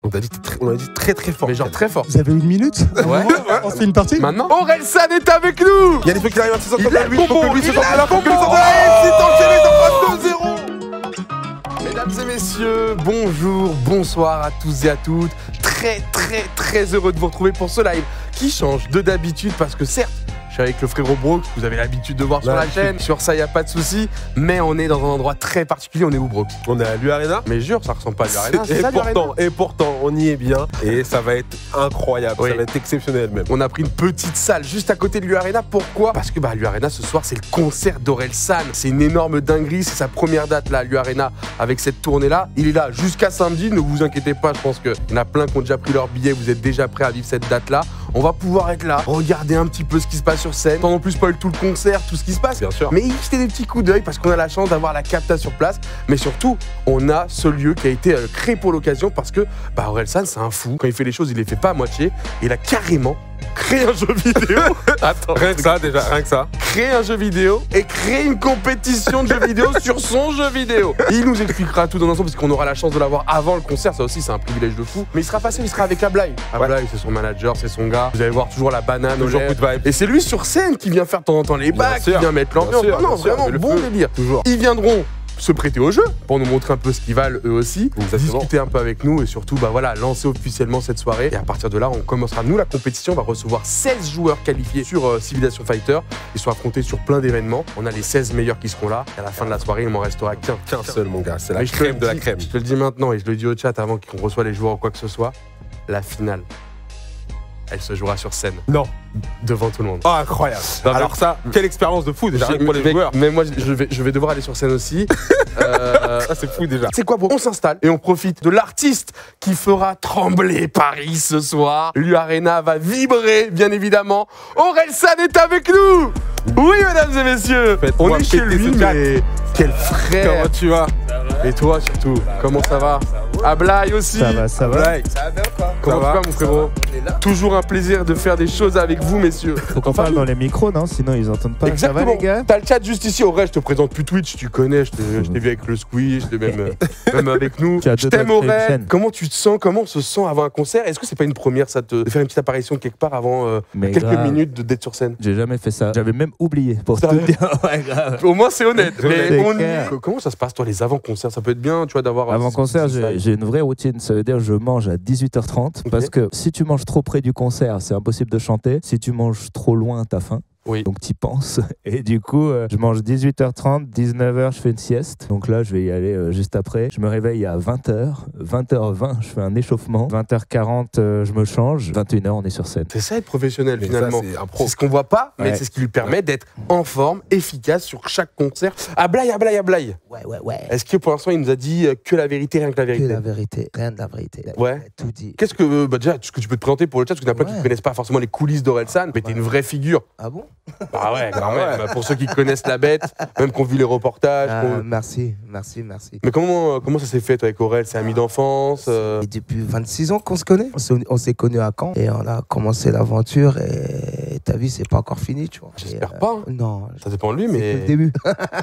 On a dit très fort. Mais genre très fort. Vous avez une minute? Ouais. On se fait une partie? Maintenant, Orelsan est avec nous. Il y a des trucs qui arrivent à 600. Il a le bonbon, il a le bonbon. C'est enchaîné dans 2-0. Mesdames et messieurs, bonjour, bonsoir à tous et à toutes. Très heureux de vous retrouver pour ce live qui change de d'habitude parce que certes, je suis avec le frérot Brox, vous avez l'habitude de voir sur la chaîne. Sur ça, il n'y a pas de souci. Mais on est dans un endroit très particulier. On est où, Brox? On est à l'U-Arena. Mais jure, ça ressemble pas à l'U-Arena. Et pourtant, on y est bien. Et ça va être incroyable. Oui. Ça va être exceptionnel même. On a pris une petite salle juste à côté de l'U-Arena. Pourquoi? Parce que l'U-Arena, ce soir, c'est le concert d'Orelsan. C'est une énorme dinguerie. C'est sa première date là à l'U-Arena avec cette tournée-là. Il est là jusqu'à samedi. Ne vous inquiétez pas. Je pense qu'il y en a plein qui ont déjà pris leur billet. Vous êtes déjà prêts à vivre cette date-là. On va pouvoir être là, regarder un petit peu ce qui se passe sur scène. Pas non plus spoil tout le concert, tout ce qui se passe. Bien sûr. Mais y jeter des petits coups d'œil parce qu'on a la chance d'avoir la capta sur place. Mais surtout, on a ce lieu qui a été créé pour l'occasion parce que Orelsan, c'est un fou. Quand il fait les choses, il les fait pas à moitié. Il a carrément créé un jeu vidéo. Attends, rien que ça déjà, rien que ça. Créer un jeu vidéo et créer une compétition de jeux vidéo sur son jeu vidéo. Il nous expliquera tout dans l'ensemble parce qu'on aura la chance de l'avoir avant le concert. Ça aussi, c'est un privilège de fou. Mais il sera pas seul, il sera avec Ablay. Ablay, c'est son manager, c'est son gars. Vous allez voir toujours la banane au lait. Coup de vibe. Et c'est lui sur scène qui vient faire de temps en temps les bacs, qui vient mettre l'ambiance. Non, vraiment bon délire. Toujours. Ils viendront se prêter au jeu pour nous montrer un peu ce qu'ils valent eux aussi, Exactement. discuter un peu avec nous et surtout lancer officiellement cette soirée. Et à partir de là, on commencera nous la compétition. On va recevoir 16 joueurs qualifiés sur Civilization Fighter. Ils sont affrontés sur plein d'événements. On a les 16 meilleurs qui seront là. Et à la fin de la soirée, il m'en restera qu'un. Qu'un seul, mon gars. C'est la Mais crème de la crème. Je te le dis maintenant et je le dis au chat avant qu'on reçoive les joueurs ou quoi que ce soit. La finale, elle se jouera sur scène. Non. Devant tout le monde. Oh, incroyable. Non, Alors ça, quelle expérience de fou déjà pour les Mec, joueurs. mais moi, je vais devoir aller sur scène aussi. Ça, c'est fou déjà. C'est quoi, bro? On s'installe et on profite de l'artiste qui fera trembler Paris ce soir. L'U-Arena va vibrer, bien évidemment. Orelsan est avec nous. Oui, mesdames et messieurs. On est chez lui, mais quel frère. Comment tu vas? Et toi, surtout, comment ça va? Ablay aussi. Ça va, ça va. Blake. Comment tu vas, mon frérot? Toujours un plaisir de faire des choses avec vous, messieurs. Faut qu'on parle dans les micros, non? Sinon, ils entendent pas. Exactement. Ça va, les gars? T'as le chat juste ici. Aurel, je te présente plus Twitch, tu connais. Je t'ai vu avec le Squeeze, je t'ai même avec nous. Tu as Je deux t'aime, doigts de créer une Aurel. chaîne. Comment tu te sens? Comment on se sent avant un concert? Est-ce que c'est pas une première, ça, de faire une petite apparition quelque part avant Mais quelques grave. minutes d'être sur scène? J'ai jamais fait ça. J'avais même oublié pour tout Sérieux dire. Ouais, grave. Au moins, c'est honnête. Mais C'est on clair. comment ça se passe, toi, les avant-concerts? Ça peut être bien, tu vois, d'avoir. Avant concert, j'ai une vraie routine. Ça veut dire je mange à 18h30 parce que si tu manges trop près du concert, c'est impossible de chanter. Si tu manges trop loin, t'as faim. Oui. Donc t'y penses. Et du coup, je mange 18h30, 19h, je fais une sieste. Donc là, je vais y aller juste après. Je me réveille à 20h. 20h20, je fais un échauffement. 20h40, je me change. 21h, on est sur scène. C'est ça être professionnel, Mais finalement. ça, c'est un pro. C'est ce qu'on voit pas, mais Ouais. c'est ce qui lui permet d'être en forme, efficace sur chaque concert. Ablay. Ouais. Est-ce que pour l'instant, il nous a dit que la vérité, rien que la Que vérité? la vérité, rien de la vérité. Ouais. Tout dit. Qu'est-ce que, déjà, ce que tu peux te présenter pour le chat, parce qu'il y en a plein qui ne Ouais. connaissent pas forcément les coulisses d'Orelsan, mais t'es une vraie figure. Ah bon? Bah ouais, quand même. ouais. Bah, pour ceux qui connaissent la bête, même qui ont vu les reportages. Merci. Mais comment ça s'est fait, toi, avec Aurel? C'est ami d'enfance Et depuis 26 ans qu'on se connaît. On s'est connus à Caen et on a commencé l'aventure et ta vie, c'est pas encore fini, tu vois. J'espère Et, pas. Hein. Non. Ça dépend de lui, C'est mais que le début.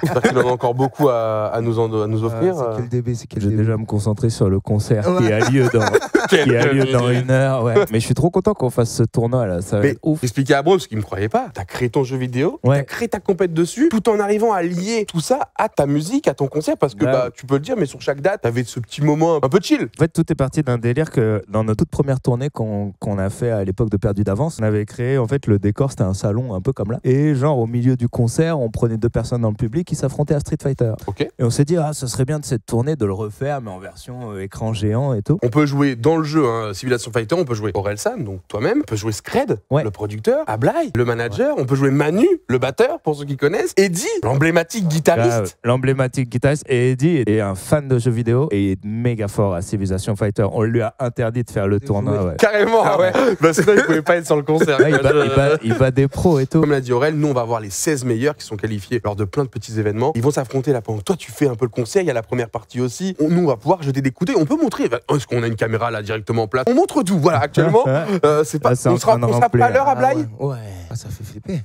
j'espère qu'il en a encore beaucoup à nous offrir. C'est que le début, c'est que Je le vais début. déjà me concentrer sur le concert qui Ouais. a lieu dans une heure. Ouais. Mais je suis trop content qu'on fasse ce tournoi là. Ça va Mais être ouf. expliquer à Bro, parce qu'il me croyait pas. T'as créé ton jeu vidéo, Ouais. t'as créé ta compète dessus, tout en arrivant à lier tout ça à ta musique, à ton concert, parce que Ouais. tu peux le dire, mais sur chaque date, t'avais ce petit moment un peu chill. En fait, tout est parti d'un délire que dans notre toute première tournée qu'on a fait à l'époque de Perdu d'avance, on avait créé, en fait, le décor, c'était un salon un peu comme là. Et genre, au milieu du concert, on prenait deux personnes dans le public qui s'affrontaient à Street Fighter. Ok. Et on s'est dit, ah, ce serait bien de cette tournée de le refaire, mais en version écran géant et tout. On peut jouer dans le jeu Civilization Fighter, on peut jouer Orelsan, donc toi-même, on peut jouer Scred, Ouais. le producteur, Ablay, le manager, on peut jouer Manu, le batteur, pour ceux qui connaissent, Eddie, l'emblématique guitariste. L'emblématique guitariste. Et Eddie est un fan de jeux vidéo et il est méga fort à Civilization Fighter. On lui a interdit de faire le tournoi. Ouais. Carrément, ah ouais. Bah, sinon, il pouvait pas être sur le concert. Ouais, il bat des pros et tout. Comme l'a dit Aurel, nous on va avoir les 16 meilleurs qui sont qualifiés lors de plein de petits événements. Ils vont s'affronter là pendant que toi tu fais un peu le concert, il y a la première partie aussi. Nous on va pouvoir jeter des coups d'œil. On peut montrer, est-ce qu'on a une caméra là directement en place? On montre tout, voilà, actuellement. C'est pas, Là, c'est on en sera train de pas à remplir. l'heure à Ah Blaye. ouais. Ah, ça fait flipper.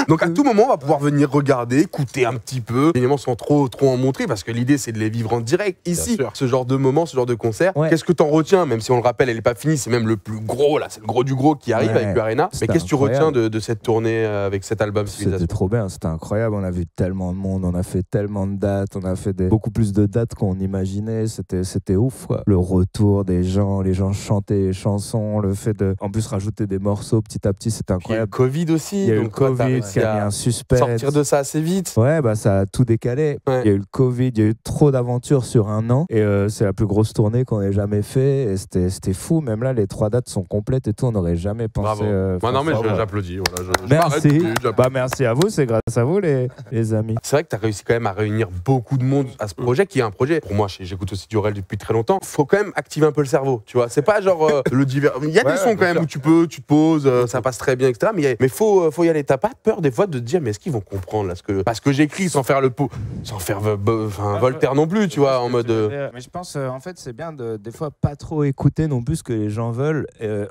Donc à tout moment, on va pouvoir venir regarder, écouter un petit peu, évidemment sans trop en montrer, parce que l'idée c'est de les vivre en direct ici, ce genre de moment, ce genre de concert. Ouais. Qu'est-ce que t'en retiens, même si on le rappelle, elle est pas finie, c'est même le plus gros là, c'est le gros du gros qui arrive avec l'Arena. Mais qu'est-ce que tu retiens de cette tournée avec cet album Civilisation? C'était trop bien, c'était incroyable. On a vu tellement de monde, on a fait tellement de dates, on a fait beaucoup plus de dates qu'on imaginait. C'était ouf, quoi. Le retour des gens, les gens chantaient les chansons, le fait de, en plus, rajouter des morceaux petit à petit, c'était Il y a eu le incroyable. Covid aussi, Il y a eu le donc toi, t'as Covid réussi qui a mis à un suspense. sortir de ça assez vite. Ouais, bah ça a tout décalé. Ouais. Il y a eu le Covid, il y a eu trop d'aventures sur un an. Et c'est la plus grosse tournée qu'on ait jamais fait. Et c'était fou. Même là, les 3 dates sont complètes et tout. On n'aurait jamais pensé. Bravo. Non, mais faire ça. j'applaudis. Voilà, je Merci. m'arrête plus, j'applaudis. Bah, merci à vous. C'est grâce à vous, les amis. C'est vrai que tu as réussi quand même à réunir beaucoup de monde à ce projet, qui est un projet. Pour moi, j'écoute aussi du Aurel depuis très longtemps. Faut quand même activer un peu le cerveau, tu vois. C'est pas genre le divers. Il y a des sons quand même où tu te poses, ça passe très bien, etc. Mais faut y aller. T'as pas peur des fois de te dire, mais est-ce qu'ils vont comprendre là, parce que j'écris sans faire sans faire Voltaire non plus, tu vois, en mode. Mais je pense, en fait, c'est bien de des fois pas trop écouter non plus ce que les gens veulent.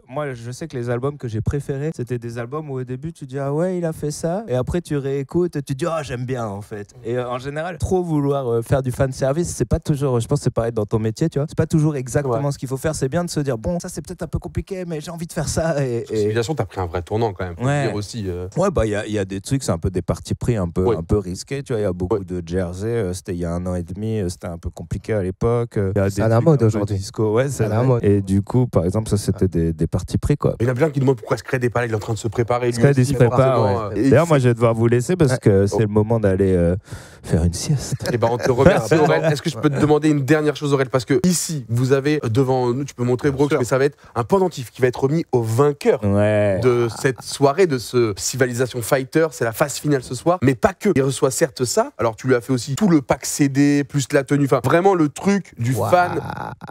Moi, je sais que les albums que j'ai préférés, c'était des albums où au début tu dis ah ouais, il a fait ça, et après tu réécoutes et tu dis ah j'aime bien en fait. Et en général, trop vouloir faire du fan service, c'est pas toujours. Je pense que c'est pareil dans ton métier, tu vois. C'est pas toujours exactement ce qu'il faut faire. C'est bien de se dire bon, ça c'est peut-être un peu compliqué, mais j'ai envie de faire ça. Et Civilisation, t'as pris un vrai tournant quand même. Faut le dire aussi. Ouais, bah il y a des trucs, c'est un peu des partis pris un peu risqués, tu vois. Il y a beaucoup de Jersey. C'était il y a 1 an et demi. C'était un peu compliqué à l'époque. C'est à la mode aujourd'hui. Disco, ouais, c'est à la mode. Et du coup, par exemple, ça c'était des partis pris, quoi. Il y en a plein qui demandent pourquoi se crée des palais. Il est en train de se préparer. Il se prépare. Ouais. D'ailleurs, moi, je vais devoir vous laisser parce que c'est le moment d'aller faire une sieste. Et ben, on te remercie, Aurel. Est-ce que je peux te demander une dernière chose, Aurel? Parce que ici, vous avez devant nous, tu peux montrer Brooks, mais ça va être un pendentif qui va être remis au vainqueur de cette soirée, de ce Civilisation Fighter. C'est la phase finale ce soir, mais pas que. Il reçoit certes ça. Alors, tu lui as fait aussi tout le pack CD, plus la tenue. Enfin, vraiment le truc du fan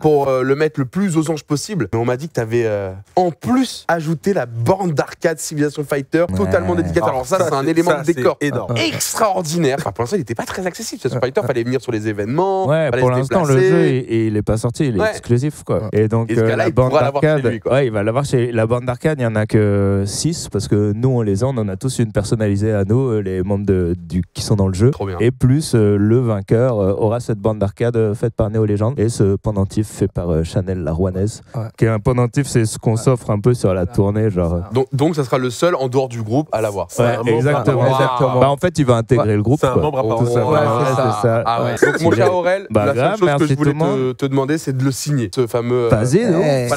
pour le mettre le plus aux anges possible. Mais on m'a dit que tu avais en plus ajouté la borne d'arcade Civilisation Fighter totalement dédicacée. Alors, ça c'est un élément de décor extraordinaire. Enfin, pour l'instant, il n'était pas très accessible. Civilisation Fighter, fallait venir sur les événements. Pour l'instant, le jeu, il est pas sorti, il est exclusif, quoi. Et donc, la borne d'arcade, il va l'avoir chez la borne d'arcade. Il y en a que 6 parce que nous, on en a tous une personnalisée à nous, les membres qui sont dans le jeu. Et plus le vainqueur aura cette borne d'arcade faite par Néo Légende et ce pendentif fait par Chanel la Rouennaise, qui est un pendentif, c'est ce qu'on s'offre un peu sur la tournée, genre. Donc, ça sera le seul en dehors du groupe à l'avoir. Exactement. Bah, en fait, il va intégrer le groupe. C'est un membre à part c'est ça. Ah ouais. Donc, mon cher Aurel, la seule chose que je voulais te demander, c'est de le signer, ce fameux. Vas-y,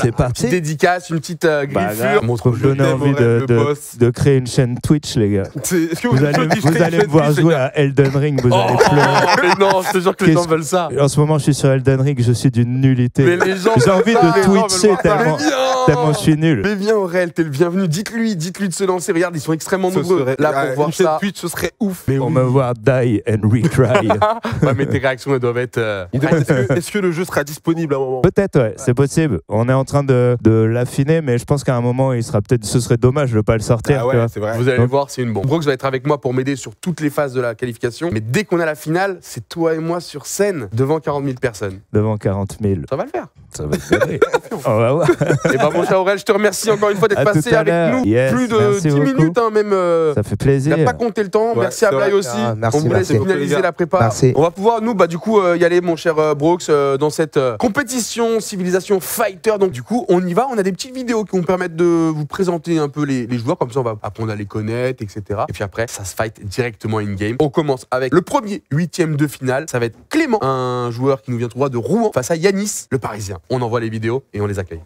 c'est parti. Une petite dédicace, une petite griffure. Vous donnez envie de créer une chaîne Twitch, les gars. Vous allez me voir jouer à Elden Ring, vous allez pleurer. Mais non, je te jure que les gens veulent ça. En ce moment, je suis sur Elden Ring, je suis d'une nullité. J'ai envie de twitcher tellement je suis nul. Mais viens Aurel, t'es le bienvenu. Dites-lui de se lancer. Regarde, ils sont extrêmement nombreux là pour voir ça. Twitch, ce serait ouf. Pour me voir die and retry. Ouais, mais tes réactions, elles doivent être. Est-ce que le jeu sera disponible à un moment? Peut-être, ouais, c'est possible. On est en train de l'affiner, mais je pense qu'à un moment, ce serait dommage de ne pas le sortir. Ah ouais, c'est vrai. Vous allez voir, c'est une bombe. Brooks va être avec moi pour m'aider sur toutes les phases de la qualification. Mais dès qu'on a la finale, c'est toi et moi sur scène devant 40 000 personnes. Devant 40 000. Ça va le faire. Ça va être vrai. On va voir. Et ben, mon cher Aurel, je te remercie encore une fois d'être passé avec nous. Plus de 10 minutes, même. Ça fait plaisir. Il n'a pas compté le temps. Merci à Blaye aussi. Merci, on vous laisse finaliser la prépa. On va pouvoir, nous, du coup, y aller, mon cher Brooks, dans cette compétition Civilisation Fighter. Donc, du coup, on y va. On a des petites vidéos qui vont permettre de vous présenter un peu les joueurs. Comme ça, on va apprendre à les connaître, etc. Et puis après, ça se fight directement in-game. On commence avec le premier 8e de finale. Ça va être Clément, un joueur qui nous vient tout droit de Rouen, face à Yanis, le Parisien. On envoie les vidéos et on les accueille.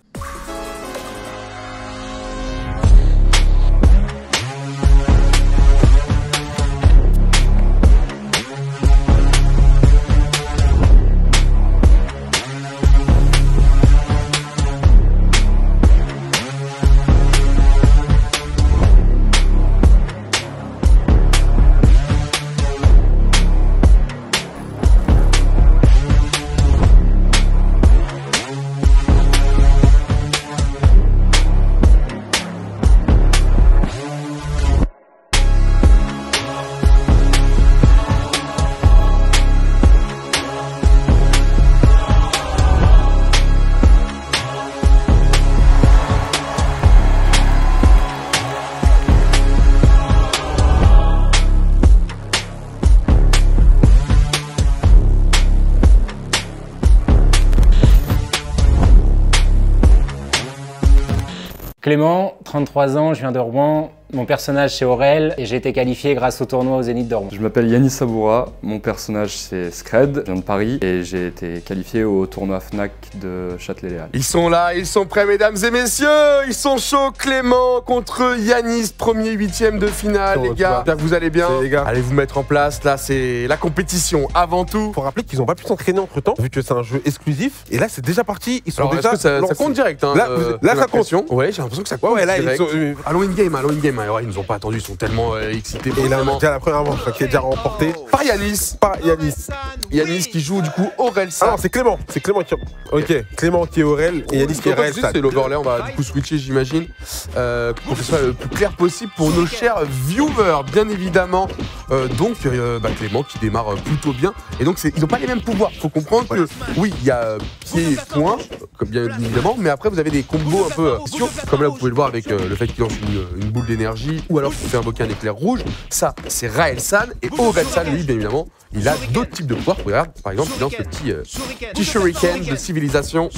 Clément, 33 ans, je viens de Rouen. Mon personnage c'est Aurel et j'ai été qualifié grâce au tournoi au Zénith de Rouen. Je m'appelle Yanis Saboura, mon personnage c'est Scred, je viens de Paris et j'ai été qualifié au tournoi Fnac de Châtelet-Léal. Ils sont là, ils sont prêts mesdames et messieurs, ils sont chauds. Clément contre Yanis, premier huitième de finale les gars. J'espère que vous allez bien. Les gars. Allez vous mettre en place, là c'est la compétition avant tout. Faut rappeler qu'ils n'ont pas pu s'entraîner entre temps, vu que c'est un jeu exclusif. Et là, c'est déjà parti. Ils sont Alors, déjà. est-ce que ça compte direct hein, Là, ça compte. Ouais, j'ai l'impression que ça compte. Ouais, là, ils direct. sont. Allons in-game, allons in-game. Alors, ils nous ont pas attendu, ils sont tellement excités. Et là, on a vraiment. déjà la première manche qui est déjà remportée Par Yanis. par Yanis. Yanis qui joue du coup Aurel Ah San. non, c'est Clément. C'est Clément qui. Ok, Clément qui est Aurel et Yanis qui est Aurel. C'est l'overlay, on va du coup switcher j'imagine pour que ce soit le plus clair possible pour nos chers viewers, bien évidemment. Clément qui démarre plutôt bien et donc ils n'ont pas les mêmes pouvoirs. Faut comprendre que oui, il y a pied et point, comme bien évidemment, mais après vous avez des combos un peu sûrs, comme là vous pouvez le voir avec le fait qu'il lance une boule d'énergie ou alors qu'il fait invoquer un éclair rouge. Ça, c'est Raël San et Aurel San, lui, bien évidemment, il a d'autres types de pouvoirs. Regarde, par exemple, il lance le petit shuriken de civilisation.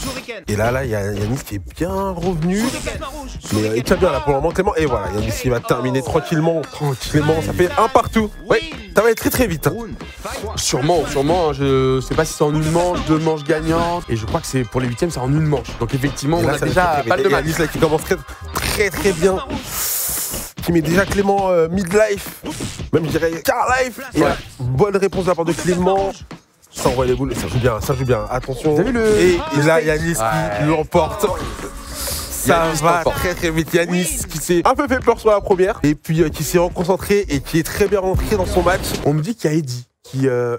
Et là, il y a Yanis qui est bien revenu. Mais il tient bien là pour le moment, Clément. Et voilà, Yanis il va terminer tranquillement. Tranquillement, ça fait un partout. Oui, ça va être très très vite. Hein. Sûrement, hein, je sais pas si c'est en une manche, deux manches gagnantes. Et je crois que c'est pour les huitièmes, c'est en une manche. Donc effectivement, Et on là, a ça va déjà être très pas vite. de Et match. Yanis là qui commence très bien. Qui met déjà Clément midlife, même je dirais car life. Et là, bonne réponse de la part de Clément. Ça envoie les boules, ça joue bien. Attention. Vous avez vu Et là, Yanis qui l'emporte. Ça Yanis va l'emporte. très vite. Yanis qui s'est un peu fait peur sur la première et puis qui s'est reconcentré et qui est très bien rentré dans son match. On me dit qu'il y a Eddie.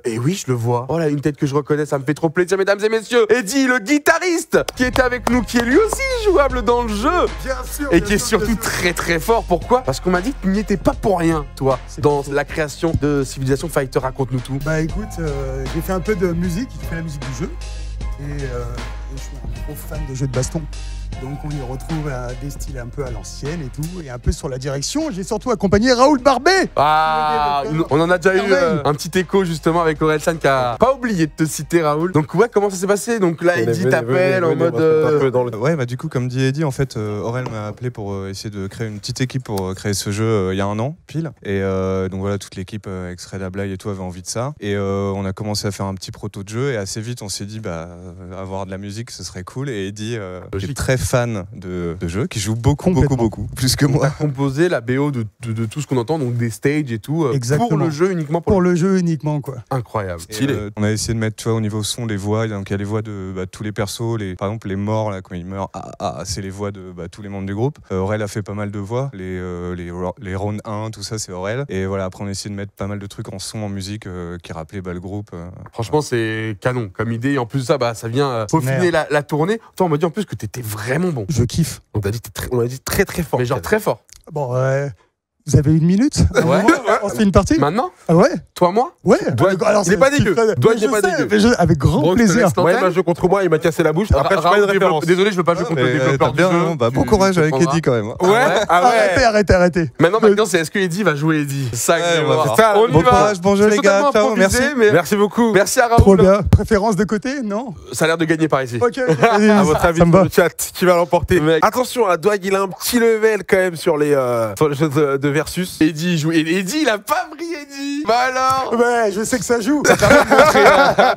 Et oui, je le vois. Oh là, une tête que je reconnais, ça me fait trop plaisir, mesdames et messieurs. Eddie, le guitariste, qui était avec nous, qui est lui aussi jouable dans le jeu. Bien sûr. Et qui est surtout très fort. Pourquoi? Parce qu'on m'a dit que tu n'y étais pas pour rien, toi, dans la création de Civilization Fighter. Raconte-nous tout. Bah écoute, j'ai fait un peu de musique, j'ai fait la musique du jeu. Et je suis un gros fan de jeux de baston. Donc on y retrouve des styles un peu à l'ancienne et tout, et un peu sur la direction. J'ai surtout accompagné Raoul Barbet. Ah, on en a déjà eu un petit écho justement avec Aurel San qui a pas oublié de te citer, Raoul. Donc ouais, comment ça s'est passé? Donc là, Eddie t'appelle en mode... Ouais, bah du coup, comme dit Eddie, en fait, Aurel m'a appelé pour essayer de créer une petite équipe pour créer ce jeu il y a un an, pile. Et donc voilà, toute l'équipe avec Scred Ablaye et tout avait envie de ça. Et on a commencé à faire un petit proto de jeu et assez vite, on s'est dit, bah, avoir de la musique, ce serait cool. Et Eddie, qui est très fan de jeu, qui joue beaucoup, plus que moi. Composer la BO de tout ce qu'on entend, donc des stages et tout, Exactement. pour le jeu uniquement. Pour le jeu uniquement, quoi. Incroyable. Et, on a essayé de mettre, tu vois, au niveau son, les voix. Donc il y a les voix de tous les persos, par exemple les morts, là, quand ils meurent, c'est les voix de tous les membres du groupe. Aurel a fait pas mal de voix, les rounds 1, tout ça, c'est Aurel. Et voilà, après on a essayé de mettre pas mal de trucs en son, en musique, qui rappelaient le groupe. Franchement, c'est canon comme idée. Et en plus de ça, ça vient peaufiner la tournée. Toi, on m'a dit en plus que t'étais vraiment bon. Je kiffe. On a dit très fort. Mais genre très fort. Bon, vous avez une minute? Ouais. On se fait une partie? Maintenant? Ah ouais? Toi, moi? Ouais. Il n'est pas dégueu. Il n'est pas dégueu. Avec grand plaisir. Ouais, il m'a joué contre moi, il m'a cassé la bouche. Après, je suis pas une référence. Désolé, je veux pas jouer contre le développeur du jeu. Bon courage avec Eddie quand même. Ouais. Arrêtez. Maintenant, c'est est-ce que Eddie va jouer Eddie? Ça, Ouais, on va c'est voir. ça. Bon courage, bon jeu les gars. Ciao, merci. Merci beaucoup. Merci à Trop Raoul. bien. Préférence de côté? Non? Ça a l'air de gagner par ici. Ok. À votre avis, ça me sur va. le chat, qui va l'emporter? Mec. Attention, Dwag, il a un petit level quand même sur les jeux de versus. Eddie joue. Eddie, il a pas pris Eddie. Bah alors. Ouais, je sais que ça joue. Ça permet de montrer.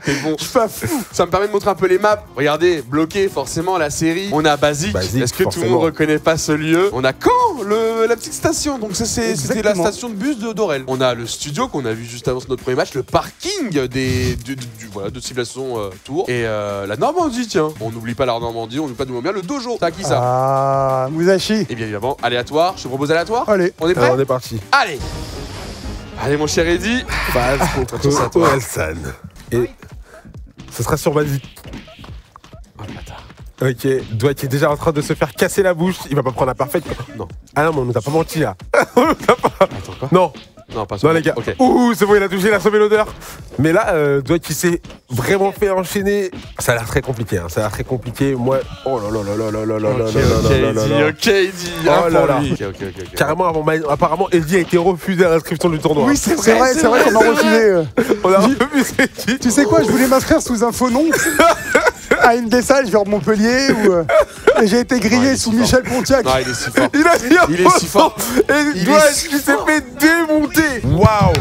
T'es bon. Je suis pas fou. Ça me permet de montrer un peu les maps. Regardez, bloqué forcément la série. On a Basique. Est-ce que tout le forcément. monde reconnaît pas ce lieu? On a Caen, la petite station. Donc ça c'était la Exactement. station de bus d'Aurel. On a le studio qu'on a vu juste avant notre premier match, le parking de Civilization Tour et la Normandie. Tiens, on n'oublie pas la Normandie, on n'oublie pas de bien le dojo. C'est à qui ça? Ah, Musashi. Et bien évidemment aléatoire. Je te propose aléatoire. Allez. On est prêt? Alors, on est parti. Allez mon cher Eddie. Phase contre Aurel San. Et ce sera sur Basique. Oh bâtard. Ok, Dwag qui est déjà en train de se faire casser la bouche. Il va pas prendre la parfaite. Non. Ah non, mais on nous a pas menti là. On nous a pas. Attends quoi? Non. Non, pas Non les gars, Ok. ouh c'est bon, il a touché, il a sauvé l'odeur. Mais là, Dwag qui s'est vraiment fait enchaîner. Ça a l'air très compliqué, hein. Ça a l'air très compliqué. Moi, oh là là là là là là là là là là là. Ok Eddie, Oh là là. Ok. Carrément, apparemment, Eddie a été refusé à l'inscription du tournoi. Oui, c'est vrai qu'on m'a refusé. On a refusé Eddie. Tu sais quoi, je voulais m'inscrire sous un faux nom. à une des salles vers Montpellier où j'ai été grillé sous Michel Pontiac. Non, il est si fort. Il est si fort. Et Il Doige est si qui s'est fort. fait démonter. Waouh.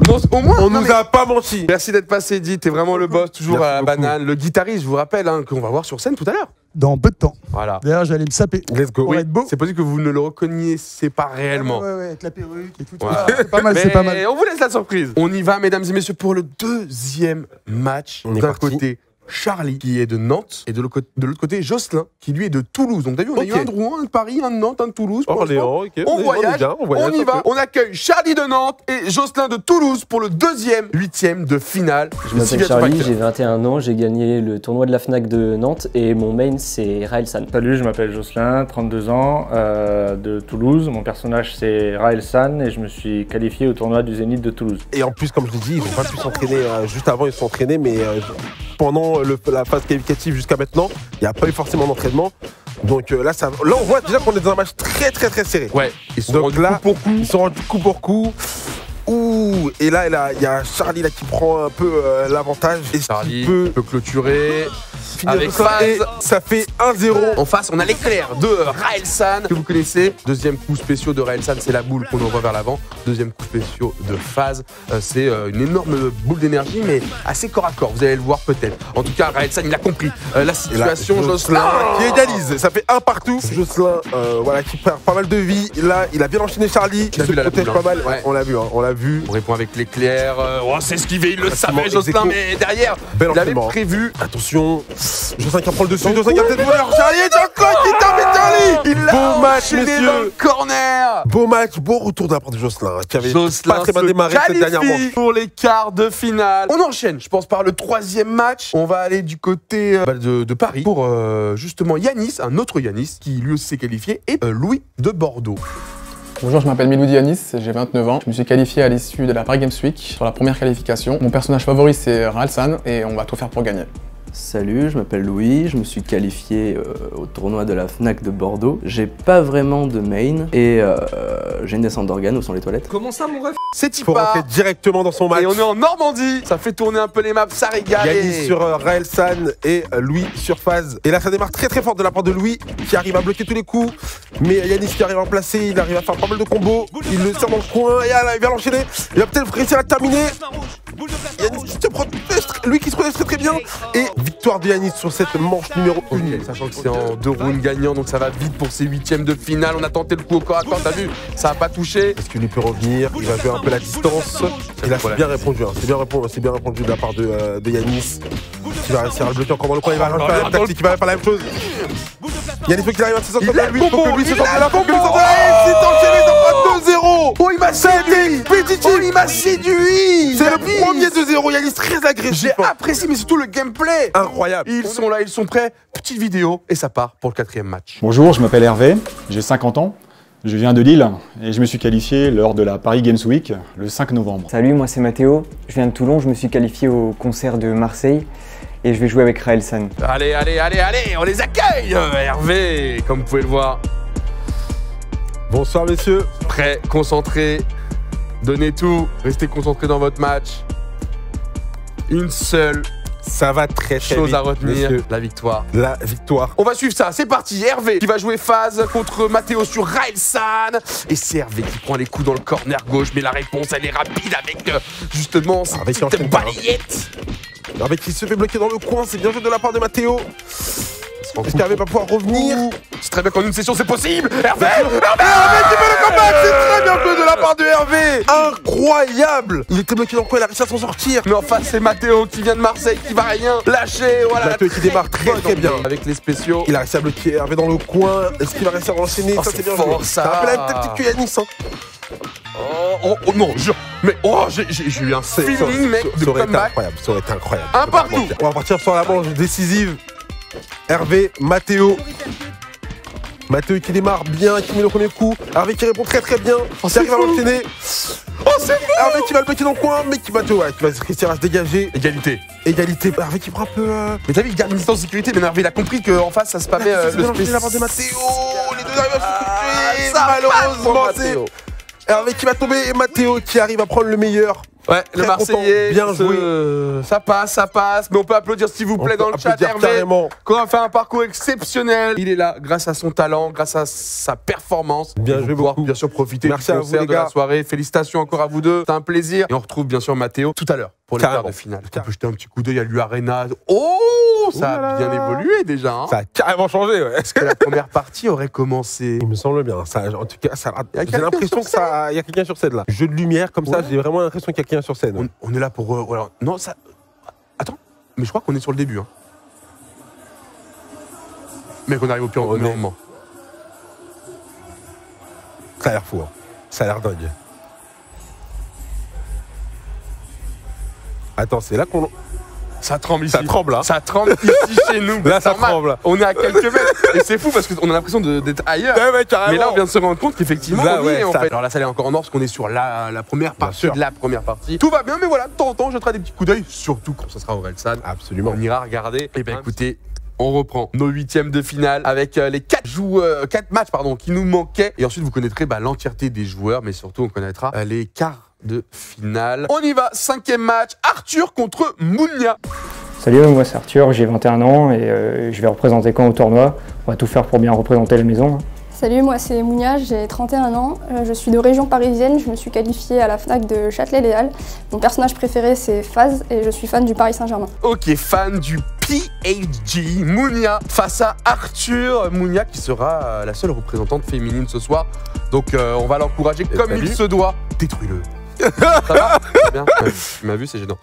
Non, au moins, On non, nous mais- a pas menti. Merci d'être passé, Eddy. T'es vraiment le boss, toujours Merci à la beaucoup. banane. Le guitariste, je vous rappelle, hein, qu'on va voir sur scène tout à l'heure. Dans peu de temps. Voilà. D'ailleurs, j'allais me saper. Let's go. Pour être beau. C'est possible que vous ne le reconnaissiez pas réellement. Ouais, avec la perruque et tout. Ouais. C'est pas mal, c'est pas mal. Mais on vous laisse la surprise. On y va, mesdames et messieurs, pour le deuxième match. On est D'un parti. côté, Charlie, qui est de Nantes, et de l'autre côté, Jocelyn, qui lui est de Toulouse. Donc, t'as vu, on a eu Ok. un de Rouen, un de Paris, un de Nantes, un de Toulouse. Pour Orléans, l'instant. ok. On voyage, bien, on y va. On accueille Charlie de Nantes et Jocelyn de Toulouse pour le deuxième huitième de finale. Je m'appelle Charlie, j'ai 21 ans, j'ai gagné le tournoi de la FNAC de Nantes et mon main c'est Raelsan. Salut, je m'appelle Jocelyn, 32 ans, de Toulouse. Mon personnage c'est Raelsan et je me suis qualifié au tournoi du Zénith de Toulouse. Et en plus, comme je l'ai dit, ils n'ont pas pu s'entraîner. Juste avant, ils se sont entraînés, mais pendant la phase qualificative jusqu'à maintenant, il n'y a pas eu forcément d'entraînement. Donc là, on voit déjà qu'on est dans un match très très très serré. Ouais, ils sont Donc rendus là, coup pour coup. ils sont rendus coup pour coup. Ouh, et là, il y a Charlie là, qui prend un peu l'avantage. Et Charlie peut peut clôturer. finir avec ça. Et phase. ça fait 1-0. En face, on a l'éclair de Raelsan, que vous connaissez. Deuxième coup spéciaux de Raelsan, c'est la boule qu'on envoie vers l'avant. Deuxième coup spéciaux de phase, c'est une énorme boule d'énergie, mais assez corps à corps. Vous allez le voir peut-être. En tout cas, Raelsan, il a compris la situation. Jocelyn qui égalise. Ça fait un partout. Jocelyn, voilà, qui perd pas mal de vie. Là, il a bien enchaîné Charlie. Tu l'as Il se vu, là, la protège boule, pas mal. hein. Ouais. On l'a vu, on l'a vu. On répond avec l'éclair. Oh, c'est esquivé, il le savait, Facilement, Jocelyn, ex aequo. mais derrière, Bel il avait enchaînement. prévu. Attention, Jocelyn qui prend le dessus, Jocelyn qui a peut-être volé. Charlie est encore qui termine Charlie. Il l'a Beau match, enchaîné messieurs. dans le corner. Beau match, beau retour de la part de Jocelyn, qui avait Jocelyn pas très bien se démarré cette dernière qualifie manche. pour les quarts de finale. On enchaîne, je pense, par le troisième match. On va aller du côté de Paris pour justement Yanis, un autre Yanis qui lui aussi s'est qualifié, et Louis de Bordeaux. Bonjour, je m'appelle Miloudi Yanis, j'ai 29 ans. Je me suis qualifié à l'issue de la Paris Games Week sur la première qualification. Mon personnage favori c'est Raelsan et on va tout faire pour gagner. Salut, je m'appelle Louis, je me suis qualifié au tournoi de la FNAC de Bordeaux. J'ai pas vraiment de main et j'ai une descente d'organes où sont les toilettes. Comment ça mon ref? C'est Il faut Tipa. rentrer directement dans son match. Et on est en Normandie. Ça fait tourner un peu les maps, ça régale. Yanis sur Raelsan et Louis sur phase. Et là, ça démarre très très fort de la part de Louis qui arrive à bloquer tous les coups. Mais Yanis qui arrive à en placer, il arrive à faire pas mal de combos. Il le sert dans le coin et là, il va l'enchaîner. Il va peut-être réussir à terminer. Yanis qui se protège, lui qui se protège très très bien. Et victoire de Yanis sur cette manche numéro 1. Sachant que c'est en 2 rounds gagnants, donc ça va vite pour ces huitièmes de finale. On a tenté le coup au corps à corps, t'as vu, ça a pas touché. Est-ce qu'il lui peut revenir? Il va jouer un peu la distance. Et là, c'est bien répondu. Hein. C'est bien répondu de la part de Yanis. Qui va réussir à le bloquer encore dans le coin. Il va faire la même tactique, il va faire la même chose. Yanis, faut qu'il arrive à se sortir comme lui. Faut que lui se sorte de la pompe. Il s'est enchaîné dans 2-0. Oh, il m'a séduit. Oh, il m'a séduit. C'est le premier 2-0. Yanis très agressif. J'ai apprécié, mais surtout le gameplay. Incroyable. Ils sont là, ils sont prêts. Petite vidéo et ça part pour le quatrième match. Bonjour, je m'appelle Hervé, j'ai 50 ans, je viens de Lille et je me suis qualifié lors de la Paris Games Week le 5 novembre. Salut, moi c'est Mathéo, je viens de Toulon, je me suis qualifié au concert de Marseille et je vais jouer avec Raelsan. Allez, on les accueille, Hervé, comme vous pouvez le voir. Bonsoir messieurs. Prêt, concentré, donnez tout, restez concentrés dans votre match. Une seule Ça va très chose vite, à retenir, messieurs. la victoire. La victoire. On va suivre ça, c'est parti. Hervé qui va jouer phase contre Mathéo sur Raelsan. Et c'est Hervé qui prend les coups dans le corner gauche, mais la réponse elle est rapide avec justement Avec cette balayette. Hervé qui se fait bloquer dans le coin, c'est bien joué de la part de Mathéo. Est-ce qu'Hervé va pouvoir revenir? C'est très bien qu'en une session c'est possible. Hervé Hervé qui fait le comeback, c'est très bien joué de la part de Hervé. Incroyable. Il était bloqué dans le coin, il a réussi à s'en sortir. Mais en face c'est Mathéo qui vient de Marseille qui va rien lâcher. Voilà, Mathéo qui démarre très bien avec les spéciaux. Il a réussi à bloquer Hervé dans le coin. Est-ce qu'il va réussir à enchaîner? Oh, Ça c'est c'est bien fort, joué. ça. Ça rappelle la même tactique que Yanis. Oh non, jure. Mais oh, j'ai eu un feeling, mec, de Ça aurait été comeback. incroyable. Ça aurait été incroyable. Un partout. On va partir sur la manche décisive. Hervé, Mathéo. Mathéo qui démarre bien, qui met le premier coup. Hervé qui répond très très bien. Qui arrive à l'enchaîner. Oh, c'est fou. Hervé qui va le bloquer dans le coin, mais qui va réussir à se dégager. Égalité. Hervé qui prend un peu. Mais t'as vu, il garde une distance de sécurité, mais Hervé il a compris qu'en face ça se spammait le spécial. La part de Mathéo. Les deux arrivent à se toucher. Malheureusement, c'est Hervé qui va tomber et Mathéo qui arrive à prendre le meilleur. Ouais, le Très Marseillais, content, bien joué. Ça passe, mais on peut applaudir s'il vous plaît dans le chat, Hervé, qu'on a fait un parcours exceptionnel. Il est là grâce à son talent, grâce à sa performance. Bien joué, pouvoir bien sûr profiter Merci du à vous, concert les de la gars. soirée. Félicitations encore à vous deux, c'est un plaisir. Et on retrouve bien sûr Mathéo tout à l'heure pour les quarts de finale. On peut jeter un petit coup d'œil à l'U-Arena. Oh, ça a bien évolué déjà. Hein. Ça a carrément changé, ouais. Est-ce que la première partie aurait commencé? Il me semble bien. Ça, en tout cas, j'ai l'impression que ça, il y a quelqu'un sur scène là. Jeu de lumière comme ça, j'ai vraiment l'impression qu'il y a quelqu'un sur scène. On est là pour. Voilà. Non, ça. Attends, mais je crois qu'on est sur le début. Hein. Mais qu'on arrive au pire moment. Ça a l'air fou. Hein. Ça a l'air dingue. Attends, c'est là qu'on. Ça tremble ici. Ça tremble, hein. Ça tremble ici chez nous. Là, ça tremble. On est à quelques mètres. Et c'est fou parce qu'on a l'impression d'être ailleurs. Ouais, carrément. Mais là, on vient de se rendre compte qu'effectivement, là, on y est, en ça... fait. Alors la salle est encore en or parce qu'on est sur la première partie de la première partie. Tout va bien, mais voilà, de temps en temps, je jeterai des petits coups d'œil, surtout quand ce sera Orelsan. Absolument. On ira regarder. Et bien, écoutez. On reprend nos huitièmes de finale avec les 4 matchs qui nous manquaient. Et ensuite, vous connaîtrez l'entièreté des joueurs, mais surtout, on connaîtra les quarts de finale. On y va, 5e match, Arthur contre Mounia. Salut, moi c'est Arthur, j'ai 21 ans et je vais représenter Caen au tournoi. On va tout faire pour bien représenter la maison. Salut, moi c'est Mounia, j'ai 31 ans, je suis de région parisienne, je me suis qualifiée à la FNAC de Châtelet-Léal. Mon personnage préféré c'est Faz et je suis fan du Paris Saint-Germain. Ok, fan du PHG, Mounia face à Arthur. Mounia qui sera la seule représentante féminine ce soir. Donc on va l'encourager comme il se doit. Détruis-le. Ça va? Bien. Tu m'as vu, c'est gênant.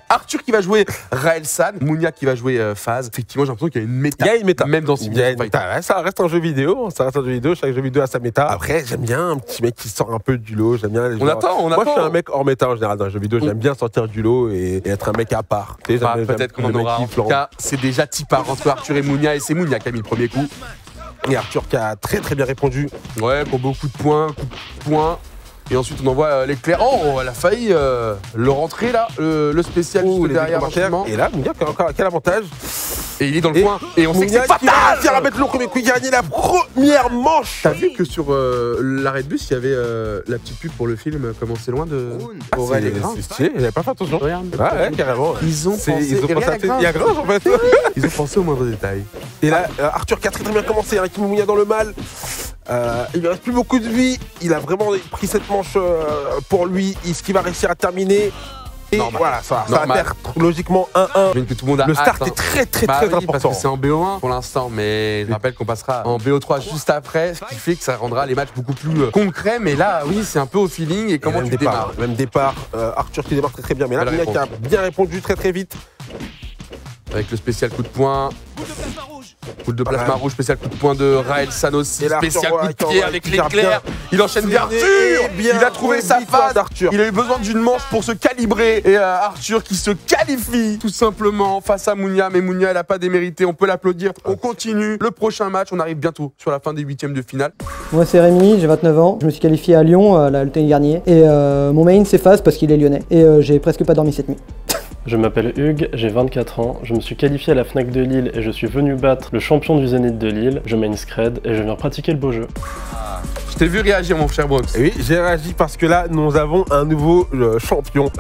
Arthur qui va jouer Raelsan, Mounia qui va jouer Faz. Effectivement, j'ai l'impression qu'il y a une méta. Il y a une méta. Même dans ce ouais, ça reste un jeu vidéo. Ça reste un jeu vidéo. Chaque jeu vidéo a sa méta. Après, j'aime bien un petit mec qui sort un peu du lot. J'aime bien les Moi, je suis un mec hors méta en général dans les jeux vidéo. J'aime bien sortir du lot et être un mec à part. Peut-être qu'on en aura. En tout cas, c'est déjà typard entre Arthur et Mounia. Et c'est Mounia qui a mis le premier coup. Et Arthur qui a très bien répondu. Ouais, pour beaucoup de points. Et ensuite, on envoie l'éclair. Oh, elle a failli le rentrer là, le spécial juste derrière. Et là, Mounia qui a encore quel avantage. Et il est dans le coin. Et on sait que c'est fatal. Il va mettre le premier coup, il gagne la première manche. T'as vu que sur l'arrêt de bus, il y avait la petite pub pour le film Comment c'est loin de Aurel et Gringe. C'est stylé, j'avais pas fait attention. Regarde. Ouais, carrément. Ils ont pensé il y a Gringe en fait. Ils ont pensé au moindre détail. Et là, Arthur qui a très bien commencé, avec Mounia dans le mal. Il ne reste plus beaucoup de vie. Il a vraiment pris cette manche pour lui. Est-ce qu'il va réussir à terminer? Et voilà, ça va faire logiquement 1-1. Que tout le monde a le start hâte, est très important. Parce que c'est en BO1 pour l'instant, mais je rappelle qu'on passera en BO3 juste après, ce qui fait que ça rendra les matchs beaucoup plus concrets. Mais là, oui, c'est un peu au feeling et comment tu démarres. Même départ, Arthur qui démarre très bien. Mais là, Mounia qui a bien répondu très vite. Avec le spécial coup de poing. Coup de plasma rouge, spécial coup de poing de Raelsan aussi. Spécial coup de pied avec l'éclair. Il enchaîne bien Arthur. Il a trouvé sa phase. Il a eu besoin d'une manche pour se calibrer. Et Arthur qui se qualifie tout simplement face à Mounia. Mais Mounia, elle n'a pas démérité. On peut l'applaudir. On continue. Le prochain match, on arrive bientôt sur la fin des huitièmes de finale. Moi, c'est Rémi, j'ai 29 ans. Je me suis qualifié à Lyon, à la Luteni Garnier. Et mon main, c'est Faz parce qu'il est lyonnais. Et j'ai presque pas dormi cette nuit. Je m'appelle Hugues, j'ai 24 ans, je me suis qualifié à la FNAC de Lille et je suis venu battre le champion du Zénith de Lille. Je main Scred et je viens pratiquer le beau jeu. Je t'ai vu réagir mon cher Brox. Oui, j'ai réagi parce que là, nous avons un nouveau champion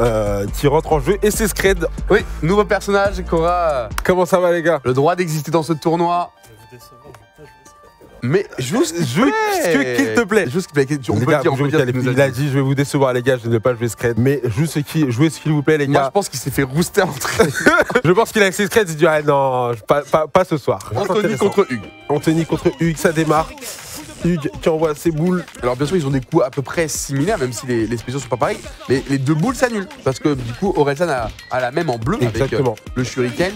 qui rentre en jeu et c'est Scred. Oui, nouveau personnage, Cora. Comment ça va les gars? Le droit d'exister dans ce tournoi. Mais juste, qu'il te plaît. Juste qu'il te plaît. On peut dire, il a dit je vais vous décevoir les gars, je ne vais pas jouer Scred. Mais juste jouez s'il vous plaît les gars. Moi je pense qu'il s'est fait rouster à l'entrée. Je pense qu'il a accès Scred, il dit ah non, pas ce soir. Anthony contre Hugues. Anthony contre Hugues, ça démarre. Hugues qui envoie ses boules. Alors bien sûr ils ont des coups à peu près similaires même si les spéciaux sont pas pareils. Mais les deux boules s'annulent. Parce que du coup Orelsan a la même en bleu. Exactement. Avec le shuriken.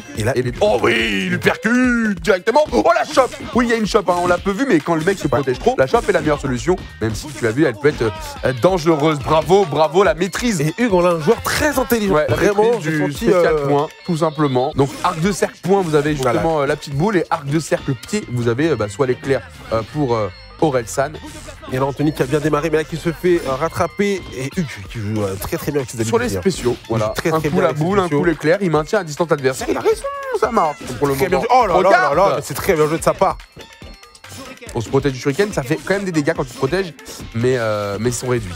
Oh oui, il lui percute directement. Oh la chope. Oui il y a une chope, hein, on l'a peu vu mais quand le mec se protège trop, la chope est la meilleure solution. Même si tu l'as vu elle peut être dangereuse. Bravo la maîtrise. Et Hugues on a un joueur très intelligent. Ouais, vraiment du spécial point tout simplement. Donc arc de cercle point vous avez justement la petite boule et arc de cercle pied vous avez soit l'éclair pour Orelsan. Et là Anthony qui a bien démarré mais là qui se fait rattraper et Hugues qui joue très bien avec ses habitudes. Sur les spéciaux, voilà. Un coup la boule, un coup l'éclair, il maintient à distance l'adversaire. Il a raison, ça marche pour le moment. Oh là là, c'est très bien joué de sa part. On se protège du shuriken, ça fait quand même des dégâts quand tu te protèges, mais ils sont réduits.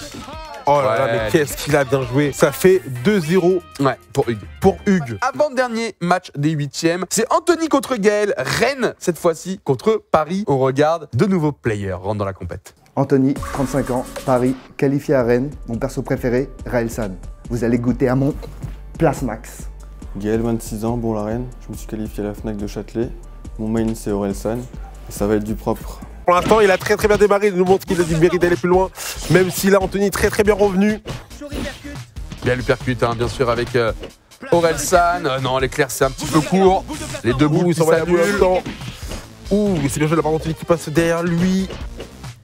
Oh là là, mais qu'est-ce qu'il a bien joué. Ça fait 2-0 pour Hugues. Pour Hugues. Avant-dernier match des 8e, c'est Anthony contre Gaël. Rennes, cette fois-ci, contre Paris. On regarde de nouveaux players rentrent dans la compète. Anthony, 35 ans, Paris, qualifié à Rennes. Mon perso préféré, Raël San. Vous allez goûter à mon Place Max. Gaël, 26 ans, bon la Rennes. Je me suis qualifié à la Fnac de Châtelet. Mon main, c'est Orelsan. Et ça va être du propre. Pour l'instant, il a très bien démarré. Il nous montre qu'il a du mérite d'aller plus loin. Même si là, Anthony très bien revenu. Bien lui percute, hein, bien sûr, avec Orelsan. Non, l'éclair, c'est un petit peu court. Les deux bouts, ils s'annulent. Ouh, c'est bien joué de la part d'Anthony qui passe derrière lui.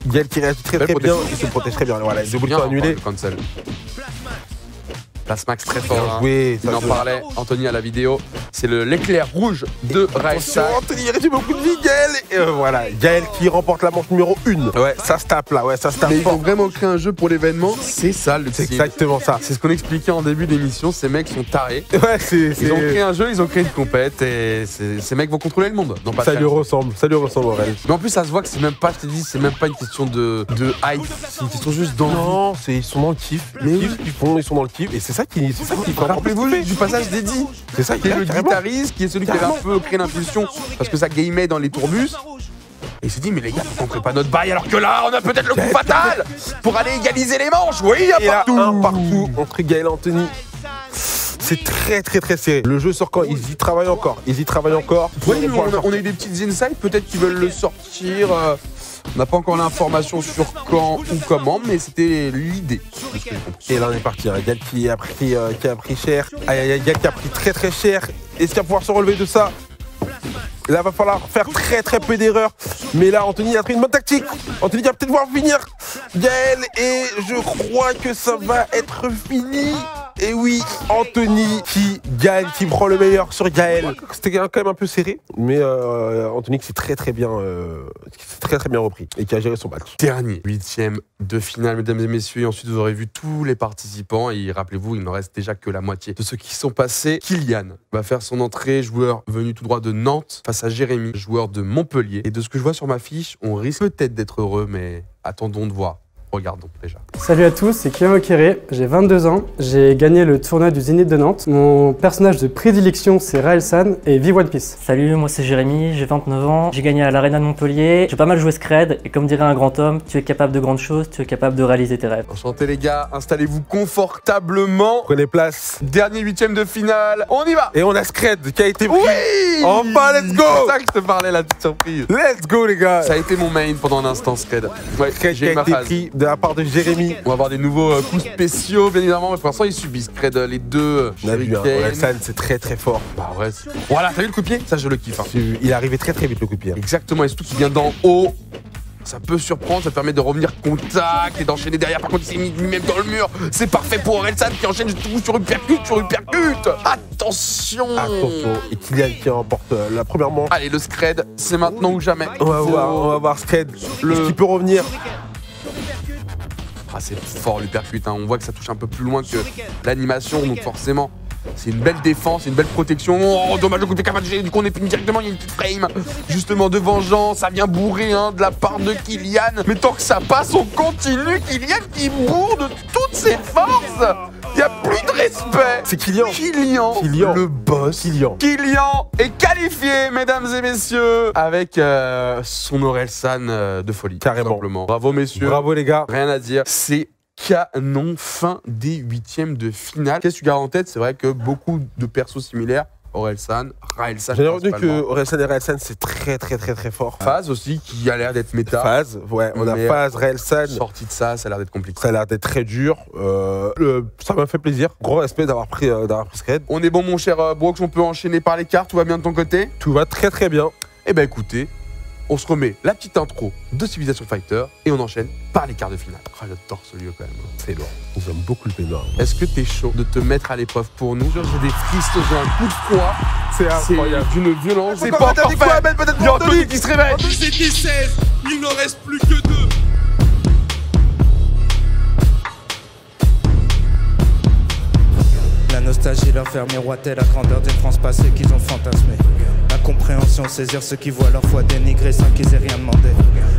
Gaël qui réagit très bien. Il se protège très bien. Voilà, les deux bouts sont annulés. Place Max très fort. Il en parlait, Anthony à la vidéo. C'est l'éclair rouge de Raelsan. Anthony, il réduit beaucoup de vie, Gaël. Et voilà, Gaël qui remporte la manche numéro 1. Ouais, ça se tape là, ouais, ça se tape. Mais ils ont vraiment créé un jeu pour l'événement. C'est ça le C'est exactement ça. C'est ce qu'on expliquait en début d'émission. Ces mecs sont tarés. Ouais, ils ont créé un jeu, ils ont créé une compète. Et ces mecs vont contrôler le monde. Ça lui ressemble, Aurel. Mais en plus, ça se voit que c'est même pas, je t'ai dit, c'est même pas une question de hype. C'est une question juste d'envie. Non, ils sont dans le kiff. Mais ils sont dans le kiff. Et c'est ça qui fait. Rappelez-vous du passage d'Eddie. C'est ça, qui est le guitariste, qui est celui qui avait un peu créé l'impulsion parce que ça gamait dans les tourbus. Et il s'est dit, mais les gars, pourquoi on crée pas notre bail alors que là, on a peut-être le coup fatal pour aller égaliser les manches. Oui, il y a un partout entre Gaël et Anthony. C'est très serré. Le jeu sort quand ils y travaillent encore. Oui, on a eu des petites insights, peut-être qu'ils veulent le sortir. On n'a pas encore l'information sur quand ou comment, mais c'était l'idée. Et là on est parti, hein. Gaël qui a pris cher. Gaël qui a pris très cher. Est-ce qu'il va pouvoir se relever de ça? Là, va falloir faire très peu d'erreurs. Mais là, Anthony a pris une bonne tactique. Anthony va peut-être voir finir Gaël. Et je crois que ça va être fini. Et oui, Anthony qui gagne, qui prend le meilleur sur Gaël. C'était quand même un peu serré. Mais Anthony qui s'est très bien repris. Et qui a géré son match. Dernier 8e de finale, mesdames et messieurs. Et ensuite, vous aurez vu tous les participants. Et rappelez-vous, il ne reste déjà que la moitié de ceux qui sont passés. Kylian va faire son entrée, joueur venu tout droit de Nantes, face à Jérémy, joueur de Montpellier. Et de ce que je vois sur ma fiche, on risque peut-être d'être heureux, mais attendons de voir. Regardons déjà. Salut à tous, c'est Kylian Okere, j'ai 22 ans, j'ai gagné le tournoi du Zénith de Nantes. Mon personnage de prédilection c'est Raelsan et vive One Piece. Salut, moi c'est Jérémy, j'ai 29 ans, j'ai gagné à l'Arena de Montpellier, j'ai pas mal joué Scred et comme dirait un grand homme, tu es capable de grandes choses, tu es capable de réaliser tes rêves. Enchanté les gars, installez-vous confortablement. Prenez place. Dernier 8e de finale, on y va. Et on a Scred qui a été pris. Oui. Enfin, let's go. C'est ça que je te parlais, la petite surprise. Let's go les gars. Ça a été mon main pendant un instant Scred. Ouais, Scred qui a été pris de la part de Jérémy. On va avoir des nouveaux coups spéciaux, bien évidemment, mais pour l'instant, ils subissent Scred les deux. Orelsan, c'est très fort. Bah ouais. Voilà, t'as vu le coup de pied? Ça, je le kiffe. Hein. Il est arrivé très vite le coup de pied. Exactement, et surtout qu'il vient d'en haut. Ça peut surprendre, ça permet de revenir contact et d'enchaîner derrière. Par contre, il s'est mis lui-même dans le mur. C'est parfait pour Orelsan qui enchaîne tout sur uppercut, Attention. Et Kylian qui remporte la première manche. Allez, le Scred, c'est maintenant ou jamais. On va voir Scred. Est-ce qu'il peut revenir? Ah, c'est fort l'uppercut, hein. On voit que ça touche un peu plus loin que l'animation, donc forcément, c'est une belle défense, une belle protection. Oh, dommage, le coup de capable, du coup on est fini directement, il y a une petite frame, justement de vengeance, ça vient bourrer hein, de la part de Kylian. Mais tant que ça passe, on continue, Kylian qui bourre de toutes ses forces. Il n'y a plus de respect. C'est Kylian. Kylian, le boss. Kylian est qualifié, mesdames et messieurs, avec son Orelsan de folie. Carrément. Simplement. Bravo, messieurs. Bravo, les gars. Rien à dire. C'est canon, fin des 8e de finale. Qu'est-ce que tu gardes en tête? C'est vrai que beaucoup de persos similaires. Orelsan, Raelsan. J'ai retenu que Orelsan et Raelsan c'est très fort. Phase aussi qui a l'air d'être méta. Phase, ouais, on a Phase, Raelsan. Sortie de ça a l'air d'être compliqué. Ça a l'air d'être très dur. Ça m'a fait plaisir. Gros respect d'avoir pris Scred. On est bon mon cher Brox, on peut enchaîner par les cartes, tout va bien de ton côté? Tout va très bien. Eh ben écoutez, on se remet la petite intro de Civilization Fighter et on enchaîne par les quarts de finale. Ah, j'adore ce lieu quand même. C'est lourd. J'aime beaucoup le pénal. Est-ce que t'es chaud de te mettre à l'épreuve pour nous? J'ai des frissons, j'ai un coup de froid. C'est incroyable. D'une violence. C'est pas parfait. Il y a Anthony qui se réveille. C'était 16, il n'en reste plus que 2. La nostalgie leur fait miroiter la grandeur d'une France passée qu'ils ont fantasmée. L'incompréhension, saisir ceux qui voient leur foi dénigrée sans qu'ils aient rien demandé.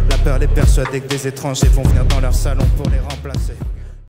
La peur les persuader que des étrangers vont venir dans leur salon pour les remplacer.